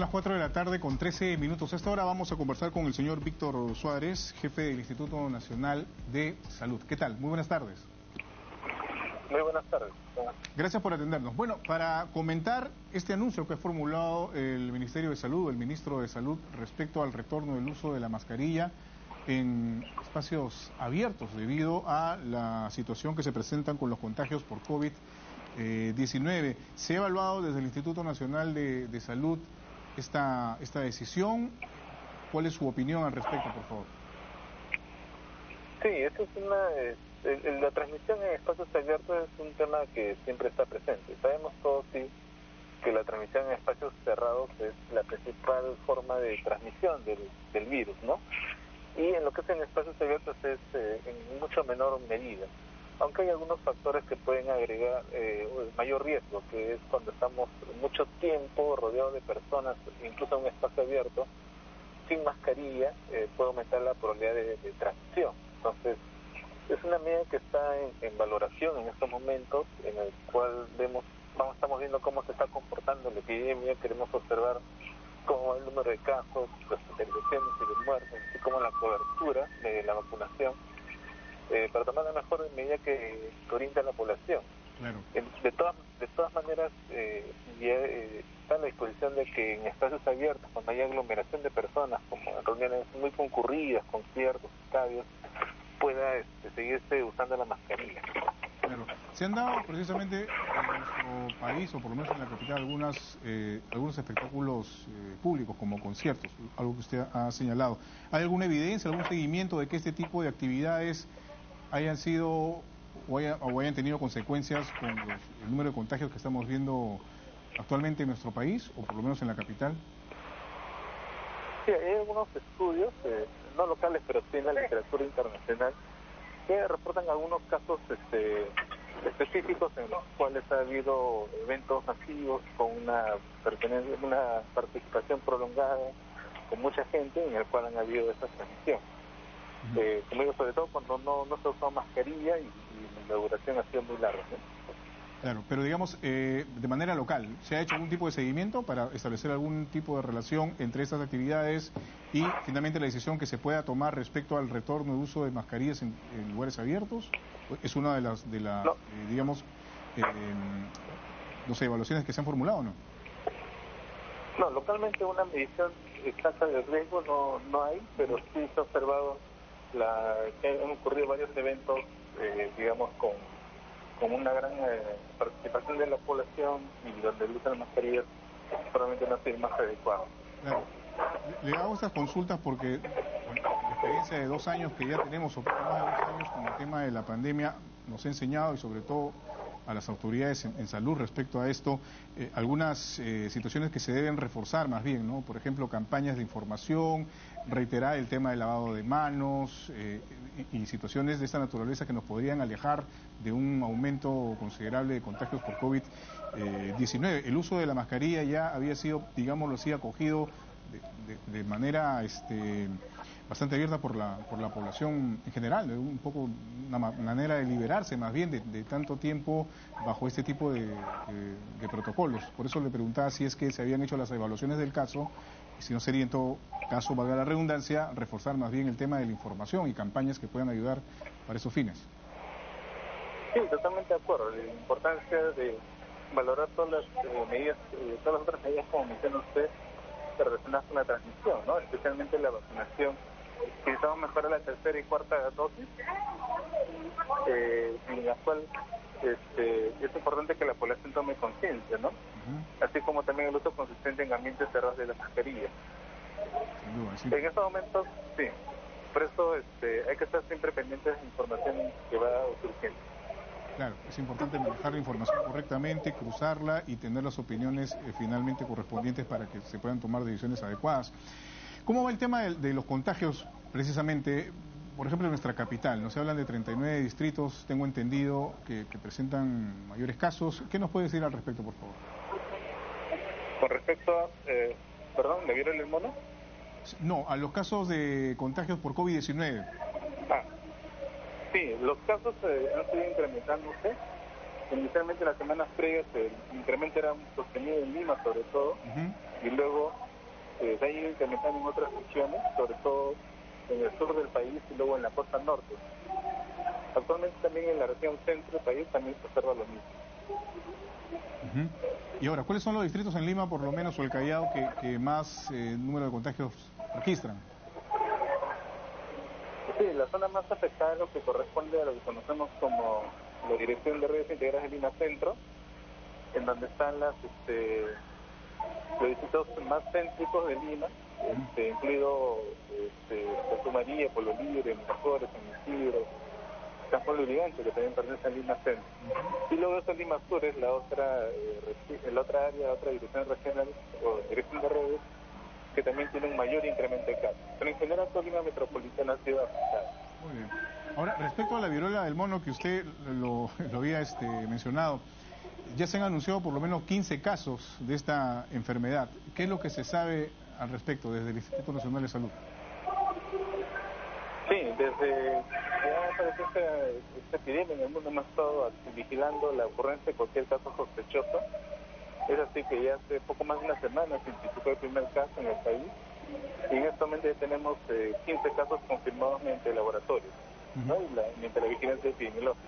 Las 4 de la tarde con 13 minutos. A esta hora vamos a conversar con el señor Víctor Suárez, jefe del Instituto Nacional de Salud. ¿Qué tal? Muy buenas tardes. Muy buenas tardes. Gracias por atendernos. Bueno, para comentar este anuncio que ha formulado el Ministerio de Salud, el ministro de Salud, respecto al retorno del uso de la mascarilla en espacios abiertos debido a la situación que se presentan con los contagios por COVID-19. ¿Se ha evaluado desde el Instituto Nacional de Salud esta decisión? ¿Cuál es su opinión al respecto, por favor? Sí, esto es la transmisión en espacios abiertos es un tema que siempre está presente. Sabemos todos sí que la transmisión en espacios cerrados es la principal forma de transmisión del virus, ¿no? Y en lo que es en espacios abiertos es en mucho menor medida. Aunque hay algunos factores que pueden agregar mayor riesgo, que es cuando estamos mucho tiempo rodeados de personas, incluso en un espacio abierto, sin mascarilla, puede aumentar la probabilidad de transmisión. Entonces, es una medida que está en valoración en estos momentos, en el cual estamos viendo cómo se está comportando la epidemia, queremos observar cómo el número de casos, las hospitalizaciones y de muertes, así como la cobertura de la vacunación, para tomar la mejor medida que orienta a la población. Claro. De todas maneras, ya está a la disposición de que en espacios abiertos, cuando hay aglomeración de personas, como en reuniones muy concurridas, conciertos, estadios, pueda seguirse usando la mascarilla. Claro. Se han dado precisamente en nuestro país, o por lo menos en la capital, algunos espectáculos públicos como conciertos, algo que usted ha señalado. ¿Hay alguna evidencia, algún seguimiento de que este tipo de actividades hayan sido o hayan tenido consecuencias con el número de contagios que estamos viendo actualmente en nuestro país, o por lo menos en la capital? Sí, hay algunos estudios, no locales, pero sí en la literatura internacional, que reportan algunos casos específicos en los cuales ha habido eventos masivos con una participación prolongada, con mucha gente, en el cual han habido esa transmisión. Como digo, sobre todo cuando no se usa mascarilla y la duración ha sido muy larga, ¿no? Claro, pero digamos, de manera local, ¿se ha hecho algún tipo de seguimiento para establecer algún tipo de relación entre estas actividades y finalmente la decisión que se pueda tomar respecto al retorno de uso de mascarillas en lugares abiertos? ¿Es una de las No. Digamos, no sé, evaluaciones que se han formulado o no? No, localmente una medición exacta del riesgo no hay, pero sí se ha observado que han ocurrido varios eventos, digamos, con una gran participación de la población y donde el uso de mascarillas probablemente no sea el más adecuado. Claro. Le hago estas consultas porque la experiencia de 2 años que ya tenemos, o poco más de 2 años con el tema de la pandemia, nos ha enseñado, y sobre todo a las autoridades en salud respecto a esto, algunas situaciones que se deben reforzar más bien, ¿no? Por ejemplo, campañas de información, reiterar el tema del lavado de manos y situaciones de esta naturaleza que nos podrían alejar de un aumento considerable de contagios por COVID-19. El uso de la mascarilla ya había sido, digámoslo así, acogido de manera bastante abierta por la población en general, un poco una manera de liberarse más bien de tanto tiempo bajo este tipo de protocolos. Por eso le preguntaba si es que se habían hecho las evaluaciones del caso, y si no sería en todo caso, valga la redundancia, reforzar más bien el tema de la información y campañas que puedan ayudar para esos fines. Sí, totalmente de acuerdo. La importancia de valorar todas las medidas, todas las otras medidas, como menciona usted, relacionadas con la transmisión, ¿no? Especialmente la vacunación. Si estamos mejorar la tercera y cuarta dosis, en la cual es importante que la población tome conciencia, ¿no? Así como también el uso consistente en ambientes cerrados de la mascarilla. Sin duda, sí. En estos momentos, sí. Por eso hay que estar siempre pendientes de la información que va surgiendo. Claro, es importante manejar la información correctamente, cruzarla y tener las opiniones finalmente correspondientes para que se puedan tomar decisiones adecuadas. ¿Cómo va el tema de los contagios precisamente? Por ejemplo, en nuestra capital, nos hablan de 39 distritos, tengo entendido que presentan mayores casos. ¿Qué nos puede decir al respecto, por favor? Con respecto a, perdón, ¿me vieron el mono? No, a los casos de contagios por COVID-19. Sí, los casos han seguido incrementándose. Inicialmente, las semanas previas, el incremento era sostenido en Lima, sobre todo, y luego se ha ido incrementando en otras regiones, sobre todo en el sur del país y luego en la costa norte. Actualmente también en la región centro del país también se observa lo mismo. Y ahora, ¿cuáles son los distritos en Lima, por lo menos, o el Callao, que más número de contagios registran? Sí, la zona más afectada es lo que corresponde a lo que conocemos como la Dirección de Redes Integradas de Lima Centro, en donde están los distritos más céntricos de Lima, incluido Santa María, Pueblo Libre, Miraflores, San Isidro, San Juan de Lurigancho, que también pertenece a Lima Centro. Y luego está Lima Sur, es la otra área, la otra dirección regional o dirección de redes, que también tiene un mayor incremento de casos. Pero en general toda Lima metropolitana ha sido afectada. Muy bien. Ahora, respecto a la viruela del mono que usted lo había mencionado, ya se han anunciado por lo menos 15 casos de esta enfermedad. ¿Qué es lo que se sabe al respecto desde el Instituto Nacional de Salud? Sí, desde que apareció esta epidemia en el mundo hemos estado vigilando la ocurrencia de cualquier caso sospechoso. Es así que ya hace poco más de una semana se identificó el primer caso en el país y en este momento ya tenemos 15 casos confirmados mediante laboratorios, ¿no? Mediante la vigilancia epidemiológica.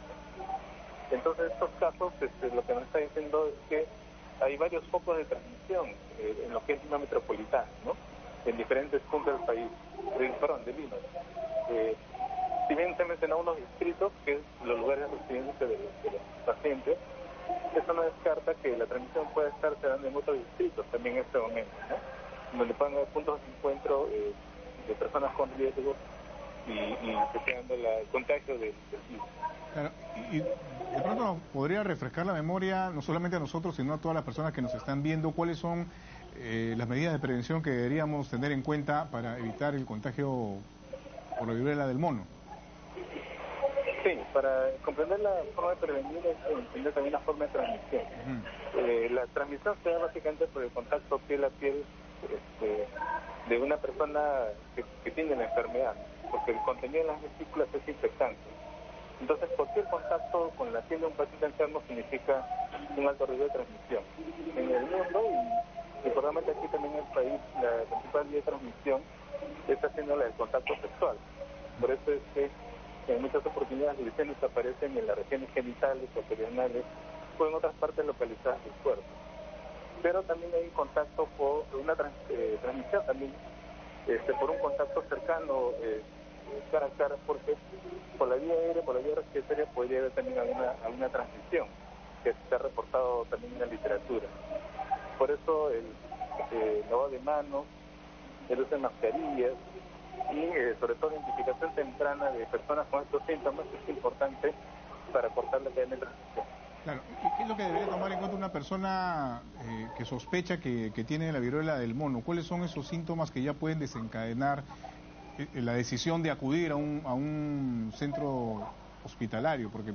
Entonces estos casos lo que nos está diciendo es que hay varios focos de transmisión en lo que es Lima metropolitana, ¿no? En diferentes puntos del país, de Lima. Si bien se han mencionado unos distritos, que es los lugares de residencia de los pacientes, eso no descarta que la transmisión pueda estarse dando en otros distritos también en este momento, ¿no? Donde puedan haber puntos de encuentro de personas con riesgo y se esté dando el contagio del virus. Claro, y de pronto nos podría refrescar la memoria, no solamente a nosotros, sino a todas las personas que nos están viendo, cuáles son las medidas de prevención que deberíamos tener en cuenta para evitar el contagio por la viruela del mono. Sí, para comprender la forma de prevenir es entender también la forma de transmisión. La transmisión se da básicamente por el contacto piel a piel de una persona que tiene la enfermedad, porque el contenido de las vesículas es infectante. Entonces, cualquier contacto con la piel de un paciente enfermo significa un alto riesgo de transmisión. En el mundo, y probablemente aquí también en el país, la principal vía de transmisión está siendo la del contacto sexual. Por eso es que en muchas oportunidades las lesiones aparecen en las regiones genitales o perianales o en otras partes localizadas del cuerpo. Pero también hay contacto por una transmisión también por un contacto cercano cara a cara, porque por la vía aérea, por la vía respiratoria podría haber también alguna transmisión que se ha reportado también en la literatura. Por eso el lavado de manos, el uso de mascarillas y sobre todo la identificación temprana de personas con estos síntomas es importante para cortar la cadena de transmisión. Claro, ¿y qué es lo que debería tomar en cuenta una persona que sospecha que tiene la viruela del mono? ¿Cuáles son esos síntomas que ya pueden desencadenar la decisión de acudir a un centro hospitalario? Porque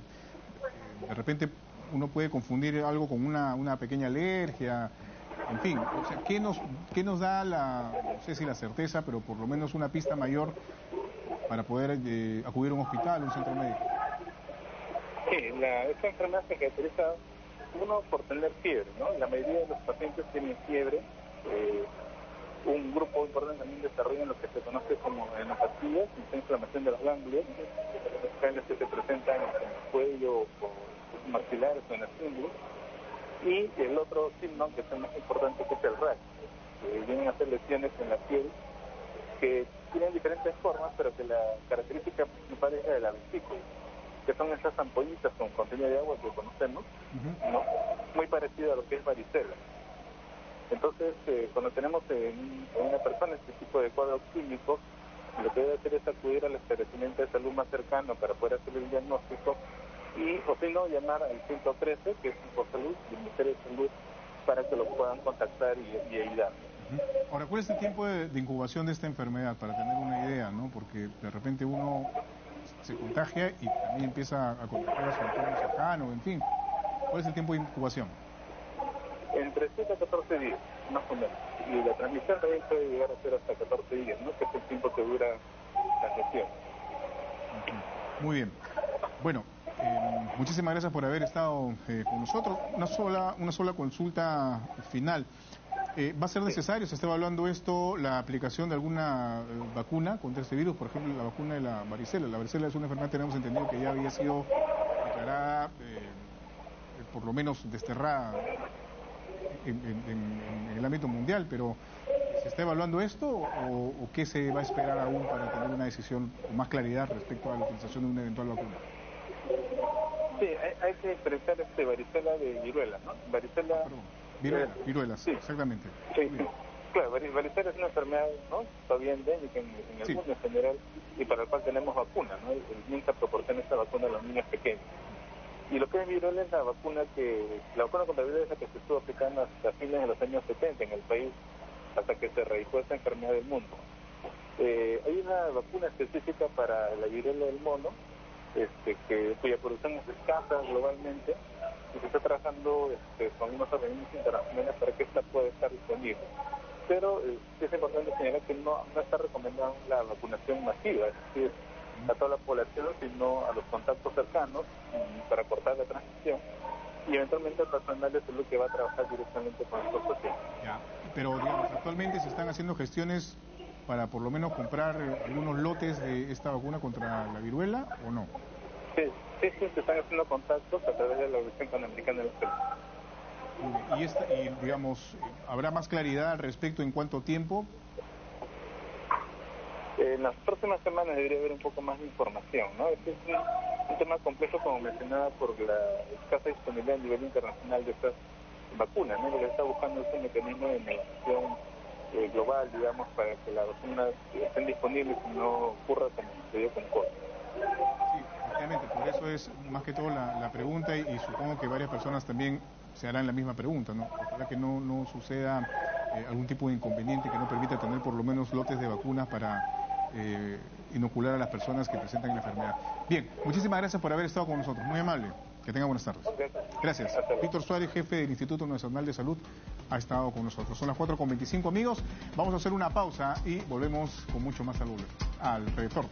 de repente uno puede confundir algo con una pequeña alergia, en fin. O sea, ¿qué nos da no sé si la certeza, pero por lo menos una pista mayor para poder acudir a un hospital, a un centro médico? Sí, esta enfermedad se caracteriza, uno, por tener fiebre, ¿no? La mayoría de los pacientes tienen fiebre. Un grupo importante también desarrolla lo que se conoce como enopatías, inflamación de los ganglios, ganglios que se presentan en el cuello o maxilares o en las ingles. Y el otro signo, que es el más importante, que es el rash, que vienen a ser lesiones en la piel, que tienen diferentes formas, pero que la característica principal es la de la vesícula, que son esas ampollitas con contenido de agua que conocemos, ¿no? Muy parecido a lo que es varicela. Entonces, cuando tenemos en una persona este tipo de cuadros clínicos, lo que debe hacer es acudir al establecimiento de salud más cercano para poder hacer el diagnóstico y, o si no, llamar al 113, que es Infosalud, del Ministerio de Salud, para que los puedan contactar y ayudar. Ahora, ¿cuál es el tiempo de incubación de esta enfermedad? Para tener una idea, ¿no? Porque de repente uno se contagia y también empieza a contagiar a su entorno cercano, en fin. ¿Cuál es el tiempo de incubación? Entre 7 a 14 días, más o menos. Y la transmisión también puede llegar a ser hasta 14 días, ¿no? Que es el tiempo que dura la gestión. Muy bien. Bueno, muchísimas gracias por haber estado con nosotros. Una sola consulta final. ¿Va a ser necesario, se está evaluando esto, la aplicación de alguna vacuna contra este virus? Por ejemplo, la vacuna de la varicela. La varicela es una enfermedad, tenemos entendido que ya había sido declarada, por lo menos desterrada en el ámbito mundial, pero ¿se está evaluando esto o qué se va a esperar aún para tener una decisión con más claridad respecto a la utilización de una eventual vacuna? Sí, hay que diferenciar varicela de viruela, ¿no? Varicela... Viruelas, sí, exactamente. Sí, claro, varicela es una enfermedad, ¿no? Todavía endémica en el mundo en general y para el cual tenemos vacuna, ¿no? El MINSA proporciona esta vacuna a los niños pequeños. Y lo que es viruela es la vacuna contra viruela es la que se estuvo aplicando hasta fines de los años 70 en el país, hasta que se erradicó esta enfermedad del mundo. Hay una vacuna específica para la viruela del mono, cuya producción es escasa globalmente, y se está trabajando con unos organismos internacionales para que esta pueda estar disponible. Pero es importante señalar que no está recomendada la vacunación masiva, es decir, a toda la población, sino a los contactos cercanos para cortar la transmisión y eventualmente al personal de salud que va a trabajar directamente con estos pacientes. Ya, pero digamos, actualmente se están haciendo gestiones para por lo menos comprar algunos lotes de esta vacuna contra la viruela o no. Sí, se están haciendo contactos a través de la Organización Panamericana de la Salud. Y digamos, ¿habrá más claridad al respecto en cuánto tiempo? En las próximas semanas debería haber un poco más de información, ¿no? Este es un tema complejo, como mencionaba, por la escasa disponibilidad a nivel internacional de estas vacunas, ¿no? Lo que está buscando es un mecanismo de negociación global, digamos, para que las vacunas estén disponibles y no ocurra como sucedió con COVID. Sí, efectivamente, por eso es más que todo la pregunta y supongo que varias personas también se harán la misma pregunta, ¿no? Ojalá que no suceda algún tipo de inconveniente que no permita tener por lo menos lotes de vacunas para inocular a las personas que presentan la enfermedad. Bien, muchísimas gracias por haber estado con nosotros, muy amable, que tenga buenas tardes. Gracias. Víctor Suárez, jefe del Instituto Nacional de Salud, ha estado con nosotros. Son las 4:25, amigos, vamos a hacer una pausa y volvemos con mucho más al retorno.